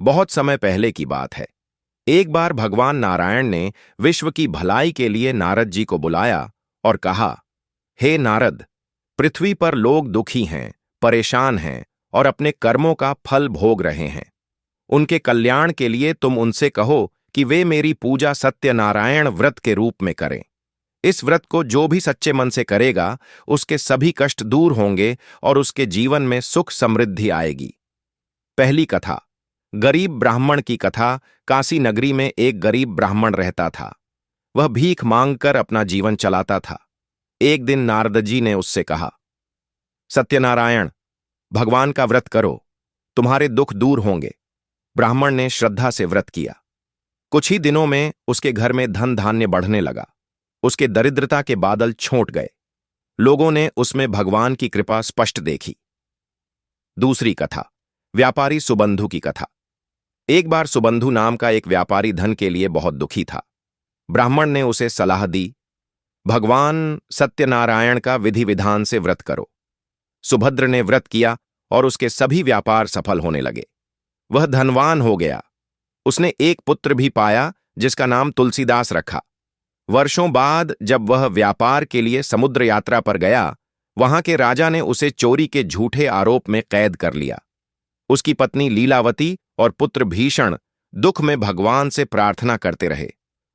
बहुत समय पहले की बात है। एक बार भगवान नारायण ने विश्व की भलाई के लिए नारद जी को बुलाया और कहा, हे नारद, पृथ्वी पर लोग दुखी हैं, परेशान हैं और अपने कर्मों का फल भोग रहे हैं। उनके कल्याण के लिए तुम उनसे कहो कि वे मेरी पूजा सत्यनारायण व्रत के रूप में करें। इस व्रत को जो भी सच्चे मन से करेगा, उसके सभी कष्ट दूर होंगे और उसके जीवन में सुख समृद्धि आएगी। पहली कथा। गरीब ब्राह्मण की कथा। काशी नगरी में एक गरीब ब्राह्मण रहता था। वह भीख मांगकर अपना जीवन चलाता था। एक दिन नारद जी ने उससे कहा, सत्यनारायण, भगवान का व्रत करो, तुम्हारे दुख दूर होंगे। ब्राह्मण ने श्रद्धा से व्रत किया। कुछ ही दिनों में उसके घर में धन धान्य बढ़ने लगा। उसके दरिद्रता के बादल छोंट गए। लोगों ने उसमें भगवान की कृपा स्पष्ट देखी। दूसरी कथा। व्यापारी सुबंधु की कथा। एक बार सुबंधु नाम का एक व्यापारी धन के लिए बहुत दुखी था। ब्राह्मण ने उसे सलाह दी, भगवान सत्यनारायण का विधि विधान से व्रत करो। सुभद्र ने व्रत किया और उसके सभी व्यापार सफल होने लगे। वह धनवान हो गया। उसने एक पुत्र भी पाया जिसका नाम तुलसीदास रखा। वर्षों बाद जब वह व्यापार के लिए समुद्र यात्रा पर गया, वहां के राजा ने उसे चोरी के झूठे आरोप में कैद कर लिया। उसकी पत्नी लीलावती और पुत्र भीषण दुख में भगवान से प्रार्थना करते रहे।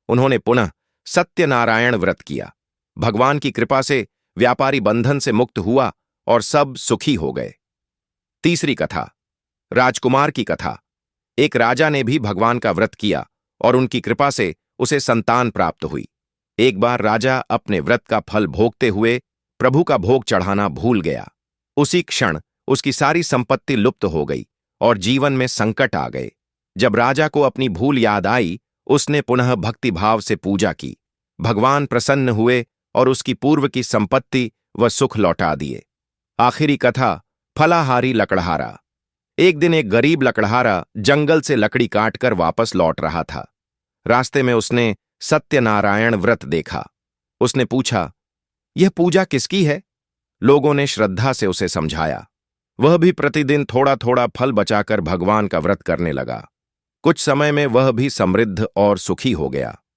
उन्होंने पुनः सत्यनारायण व्रत किया। भगवान की कृपा से व्यापारी बंधन से मुक्त हुआ और सब सुखी हो गए। तीसरी कथा। राजकुमार की कथा। एक राजा ने भी भगवान का व्रत किया और उनकी कृपा से उसे संतान प्राप्त हुई। एक बार राजा अपने व्रत का फल भोगते हुए प्रभु का भोग चढ़ाना भूल गया। उसी क्षण उसकी सारी संपत्ति लुप्त हो गई और जीवन में संकट आ गए। जब राजा को अपनी भूल याद आई, उसने पुनः भक्तिभाव से पूजा की। भगवान प्रसन्न हुए और उसकी पूर्व की संपत्ति व सुख लौटा दिए। आखिरी कथा। फलाहारी लकड़हारा। एक दिन एक गरीब लकड़हारा जंगल से लकड़ी काटकर वापस लौट रहा था। रास्ते में उसने सत्यनारायण व्रत देखा। उसने पूछा, यह पूजा किसकी है? लोगों ने श्रद्धा से उसे समझाया। वह भी प्रतिदिन थोड़ा थोड़ा फल बचाकर भगवान का व्रत करने लगा। कुछ समय में वह भी समृद्ध और सुखी हो गया।